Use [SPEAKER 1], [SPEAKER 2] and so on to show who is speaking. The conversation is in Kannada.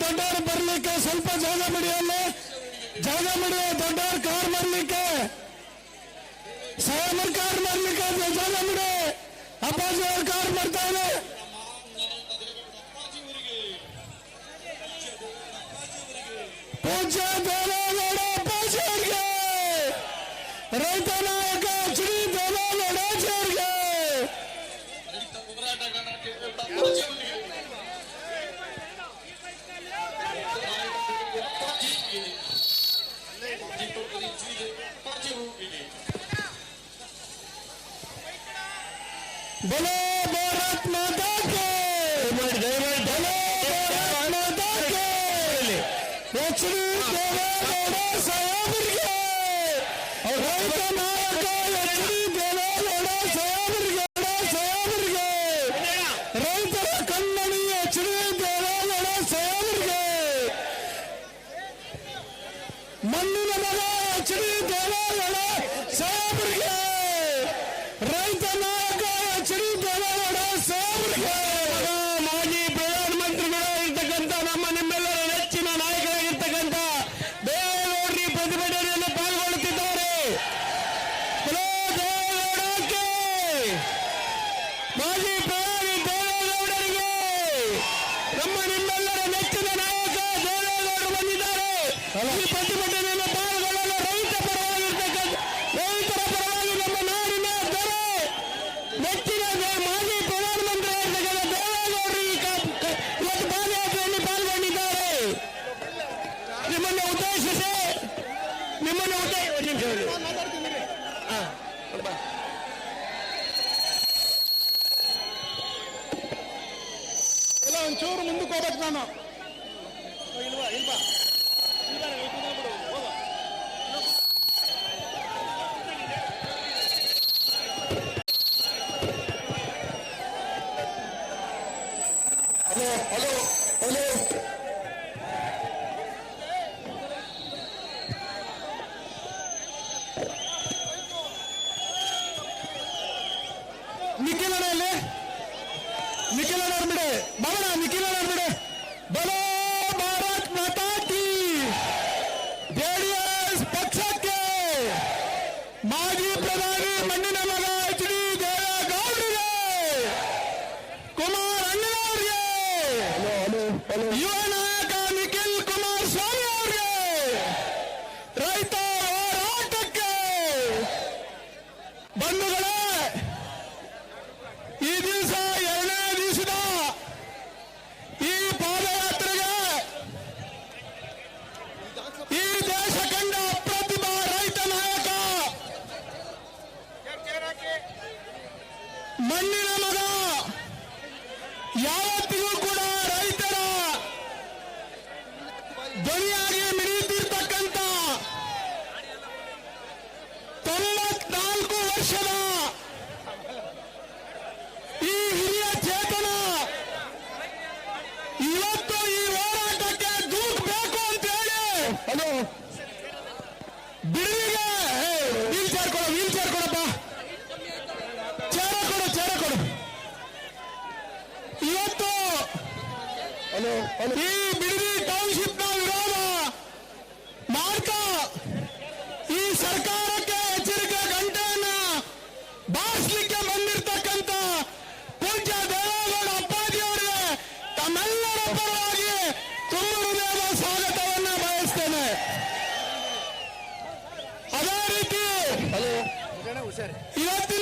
[SPEAKER 1] ದೊಡ್ಡವರು ಬರ್ಲಿಕ್ಕೆ ಸ್ವಲ್ಪ ಜಾಗ ಬಿಡಿಯಲ್ಲ, ಜಾಗ ಬಿಡುವ ದೊಡ್ಡವರು ಕಾರ್ ಮಾಡ್ಲಿಕ್ಕೆ, ಸಾಯಮರ್ ಕಾರ್ ಮಾಡ್ಲಿಕ್ಕೆ ಜಾಗ ಬಿಡು. ಅಪ್ಪಾಜಿ ಅವ್ರ ಕಾರ್ ಮಾಡ್ತಾನೆ. ಪೂಜ್ಯ ದೇವೇಗೌಡ ಅಪ್ಪಾಜಿ ಅವ್ರಿಗೆ, ರೈತ ನಾಯಕ ಶ್ರೀ ದೇವೇಗೌಡ ಅವ್ರಿಗೆ, बोलो भारत माता के, बोलो भारत माता के, श्री देवेगौಡ साहेबರಿಗೆ, ರೈತ ನಾಯಕ ಶ್ರೀ ದೇವೇಗೌಡ ಸಾಹೇಬರಿಗೆ, ರೈತರ ಕಣ್ಮಣಿ ಶ್ರೀ ದೇವೇಗೌಡ ಸಾಹೇಬರಿಗೆ, ಮಣ್ಣಿನ ಮಗ ಶ್ರೀ ದೇವೇಗೌಡ ಸಾಹೇಬರಿಗೆ, ರೈತ ನಾಯಕ ಶ್ರೀ ದೇವೇಗೌಡ ಸಾಹೇಬರಿಗೆ, ಮಾಜಿ ಪ್ರಧಾನಮಂತ್ರಿಗಳು ಇರ್ತಕ್ಕಂಥ ನಮ್ಮ ನಿಮ್ಮೆಲ್ಲರ ನೆಚ್ಚಿನ ನಾಯಕರಾಗಿರ್ತಕ್ಕಂಥ ದೇವೇಗೌಡರಿ ಪ್ರತಿಭಟನೆಯಲ್ಲಿ ಪಾಲ್ಗೊಳ್ಳುತ್ತಿದ್ದಾರೆ. ದೇವೇಗೌಡಕ್ಕೆ, ಮಾಜಿ ಪ್ರಧಾನಿ ದೇವೇಗೌಡರಿಗೆ, ನಮ್ಮ ನಿಮ್ಮೆಲ್ಲರ ನೆಚ್ಚಿನ ನಾಯಕ ದೇವೇಗೌಡರು ಬಂದಿದ್ದಾರೆ. ಈ ಪ್ರತಿಭಟನೆಯನ್ನು ಪಾಲ್ಗೊಳ್ಳಲು ರೈತರ ಪರವಾಗಿ ನಮ್ಮ ನಾಡಿನ ದೊರೆ ನೆಚ್ಚಿನ ಮಾಜಿ ಪ್ರಧಾನಮಂತ್ರಿ ಆಗಿರ್ತಕ್ಕಂಥ ದೇವೇಗೌಡರು ಇವತ್ತು ಪಾದಯಾತ್ರೆಯಲ್ಲಿ ಪಾಲ್ಗೊಂಡಿದ್ದಾರೆ. ನಿಮ್ಮನ್ನು ಉದ್ದೇಶಿಸಿ ಎಲ್ಲ ಒಂಚೂರು ಮುಂದಕ್ಕೆ ಹೋಗ್ಬೇಕು. ನಾನು ನಿಖಿಲನ ಬಿಡೆ ಬಾಬಣ, ನಿಖಿಲನ ಬಿಡೆ. ಬಲೋ ಭಾರತ್ ಮಾತಾ ಕಿ, ಜೆಡಿಎಸ್ ಪಕ್ಷಕ್ಕೆ, ಮಾಜಿ ಪ್ರಧಾನಿ ಮಣ್ಣಿನ ಮಗ ಎಚ್ ಡಿ ದೇವೇಗೌಡರಿಗೆ, ಕುಮಾರ್ ಅಣ್ಣನವರಿಗೆ, ಯುವ ನಾಯಕ ನಿಖಿಲ್ ಕುಮಾರಸ್ವಾಮಿ ಅವರಿಗೆ, ರೈತ ಹೋರಾಟಕ್ಕೆ ಬಂಧುಗಳೇ, ಈ ದಿವಸ ಎರಡನೇ ದಿವಸದ ಈ ಪಾದಯಾತ್ರೆಗೆ ಈ ದೇಶ ಕಂಡ ಅಪ್ರತಿಭ ರೈತ ನಾಯಕ, ಮಣ್ಣಿನ ಮಗ, ಯಾವತ್ತಿಗೂ ಕೂಡ ರೈತರ ಧ್ವನಿಯಾಗಿ ಮಿಡಿಯುತ್ತಿರ್ತಕ್ಕಂಥ 94 ವರ್ಷದ ಈ ಹಿರಿಯ ಚೇತನ ಇವತ್ತು ಈ ಹೋರಾಟಕ್ಕೆ ದೂಕಬೇಕು ಅಂತ ಹೇಳಿ ಬಿಡುವಿಗೆ ವೀಲ್ ಚೇರ್ ಕೊಡಪ್ಪ, ಚೇರ ಕೊಡು. ಇವತ್ತು ಈ ಬಿಡದಿ ಟೌನ್ಶಿಪ್ ನ ವಿರೋಧ ಮಾಡ್ತಾ ಈ ಸರ್ಕಾರಕ್ಕೆ ಎಚ್ಚರಿಕೆ ಗಂಟೆಯನ್ನ ಬಾರಿಸಲಿಕ್ಕೆ ಬಂದಿರತಕ್ಕಂಥ ಪೂಜ್ಯ ದೇವೇಗೌಡ ಅಪ್ಪಾಜಿ ಅವರಿಗೆ ತಮ್ಮೆಲ್ಲರ ಪರವಾಗಿ ತುಂಬ ಹೃದಯದ ಸ್ವಾಗತವನ್ನ ಬಯಸ್ತೇನೆ. ಅದೇ ರೀತಿ ಇವತ್ತಿನ